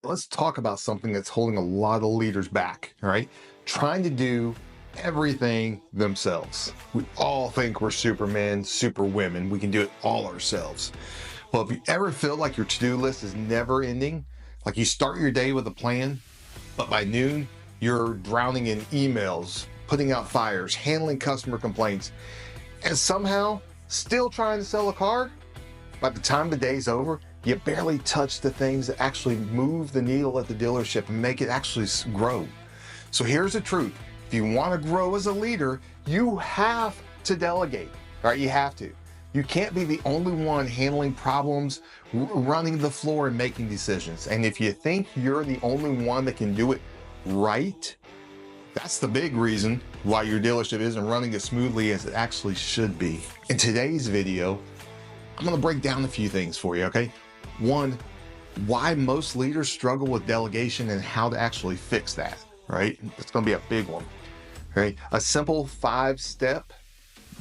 Let's talk about something that's holding a lot of leaders back, all right? Trying to do everything themselves. We all think we're supermen, superwomen. We can do it all ourselves. Well, if you ever feel like your to-do list is never ending, like you start your day with a plan, but by noon, you're drowning in emails, putting out fires, handling customer complaints, and somehow still trying to sell a car, by the time the day's over, you barely touch the things that actually move the needle at the dealership and make it actually grow. So here's the truth. If you want to grow as a leader, you have to delegate, right? You have to. You can't be the only one handling problems, running the floor and making decisions. And if you think you're the only one that can do it right, that's the big reason why your dealership isn't running as smoothly as it actually should be. In today's video, I'm going to break down a few things for you, okay? One, why most leaders struggle with delegation and how to actually fix that, right? It's going to be a big one, right? A simple 5-step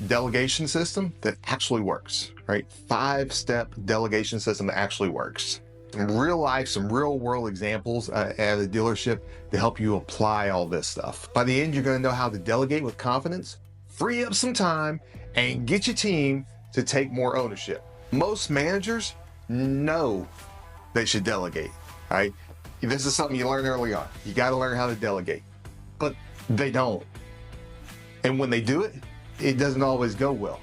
delegation system that actually works, right? 5-step delegation system that actually works. Some real life, some real world examples at a dealership to help you apply all this stuff. By the end, you're going to know how to delegate with confidence, free up some time, and get your team to take more ownership. Most managers know they should delegate, right? This is something you learn early on. You got to learn how to delegate, but they don't. And when they do it, it doesn't always go well.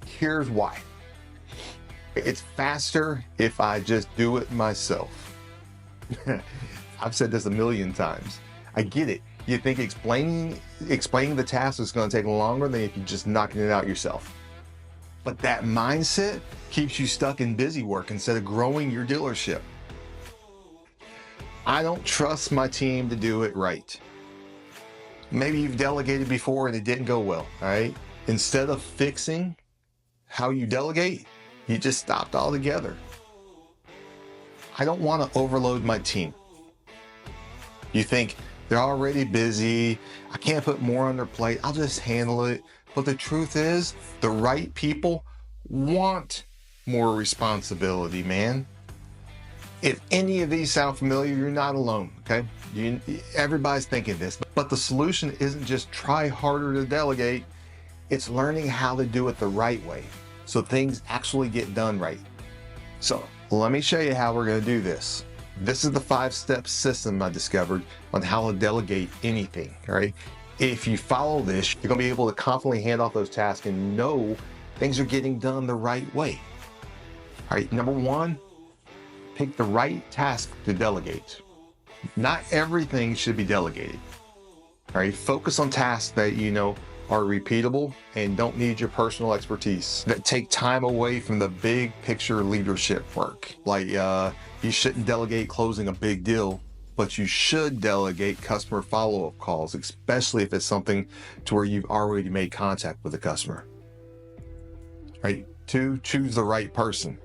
Here's why. It's faster if I just do it myself. I've said this a million times. I get it. You think explaining the task is going to take longer than if you're just knocking it out yourself. But that mindset keeps you stuck in busy work instead of growing your dealership. I don't trust my team to do it right. Maybe you've delegated before and it didn't go well, all right? Instead of fixing how you delegate, you just stopped altogether. I don't want to overload my team. You think they're already busy, I can't put more on their plate, I'll just handle it. But the truth is, the right people want more responsibility, man. If any of these sound familiar, you're not alone, okay? Everybody's thinking this, but the solution isn't just try harder to delegate, it's learning how to do it the right way so things actually get done right. So let me show you how we're gonna do this. This is the 5-step system I discovered on how to delegate anything, all right? If you follow this, you're gonna be able to confidently hand off those tasks and know things are getting done the right way. All right, number one, pick the right task to delegate. Not everything should be delegated. All right, focus on tasks that you know are repeatable and don't need your personal expertise, that take time away from the big picture leadership work. Like you shouldn't delegate closing a big deal, but you should delegate customer follow-up calls, especially if it's something to where you've already made contact with the customer. Right? 2, choose the right person.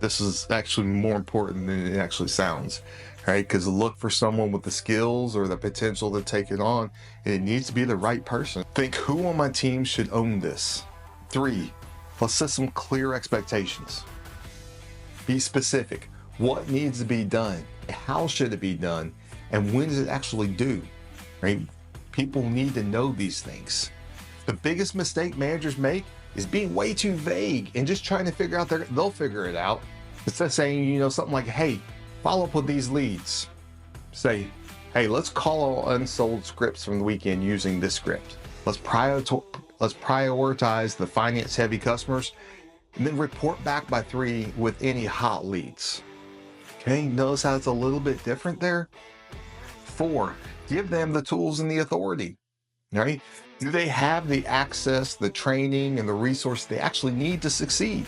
This is actually more important than it actually sounds, right? Because look for someone with the skills or the potential to take it on, and it needs to be the right person. Think, who on my team should own this? 3, let's set some clear expectations. Be specific. What needs to be done? How should it be done? And when is it actually due? Right? People need to know these things. The biggest mistake managers make is being way too vague and just trying to figure out they'll figure it out. Instead of saying, you know, something like, hey, follow up with these leads. Say, hey, let's call all unsold scripts from the weekend using this script. Let's prioritize the finance heavy customers and then report back by 3 with any hot leads. Okay, notice how it's a little bit different there. 4, give them the tools and the authority, right? Do they have the access, the training, and the resources they actually need to succeed?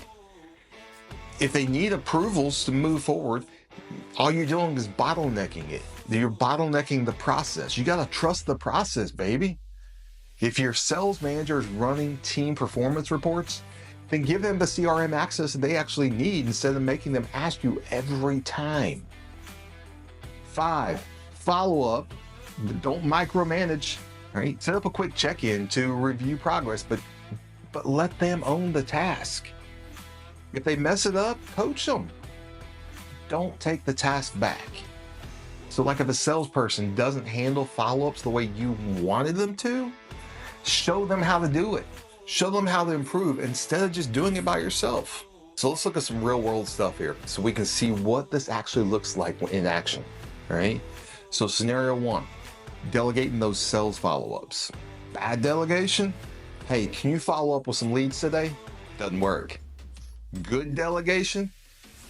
If they need approvals to move forward, all you're doing is bottlenecking it. You're bottlenecking the process. You got to trust the process, baby. If your sales manager is running team performance reports, then give them the CRM access that they actually need instead of making them ask you every time. 5, follow up. Don't micromanage, right? Set up a quick check-in to review progress, but let them own the task. If they mess it up, coach them. don't take the task back. So like if a salesperson doesn't handle follow-ups the way you wanted them to, show them how to do it. Show them how to improve instead of just doing it by yourself. So let's look at some real world stuff here so we can see what this actually looks like in action, all right? So scenario one, delegating those sales follow-ups. Bad delegation? Hey, can you follow up with some leads today? Doesn't work. Good delegation?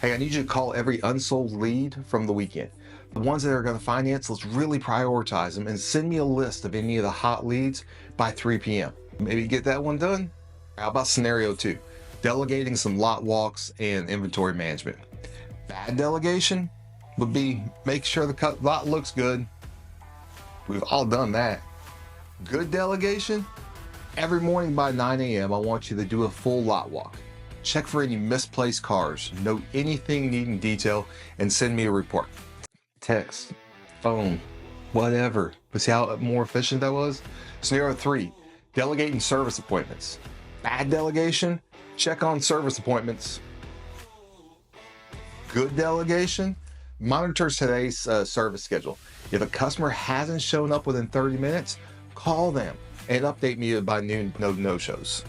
Hey, I need you to call every unsold lead from the weekend. The ones that are going to finance, let's really prioritize them and send me a list of any of the hot leads by 3 p.m. Maybe get that one done. How about scenario two? Delegating some lot walks and inventory management. Bad delegation would be make sure the lot looks good. We've all done that. Good delegation, every morning by 9 a.m. I want you to do a full lot walk. Check for any misplaced cars, note anything needing detail, and send me a report. Text, phone, whatever. But see how more efficient that was? Scenario three, delegating service appointments. Bad delegation, check on service appointments. Good delegation, monitor today's service schedule. If a customer hasn't shown up within 30 minutes, call them and update me by noon, no-shows.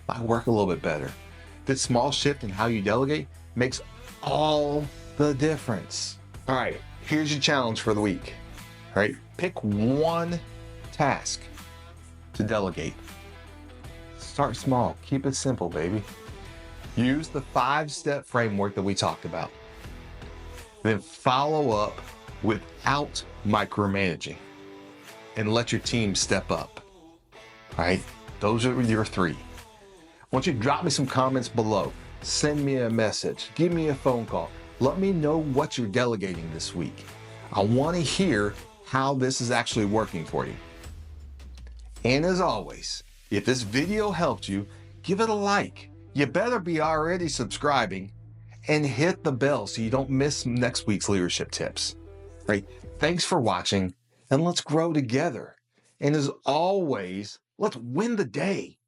Might work a little bit better. This small shift in how you delegate makes all the difference. All right, here's your challenge for the week. All right, pick one task to delegate. Start small, keep it simple, baby. Use the 5-step framework that we talked about. Then follow up without micromanaging and let your team step up. All right, those are your three. I want you to drop me some comments below. Send me a message, give me a phone call. Let me know what you're delegating this week. I want to hear how this is actually working for you. And as always, if this video helped you, give it a like. You better be already subscribing and hit the bell so you don't miss next week's leadership tips. Right? Thanks for watching, and let's grow together. And as always, let's win the day.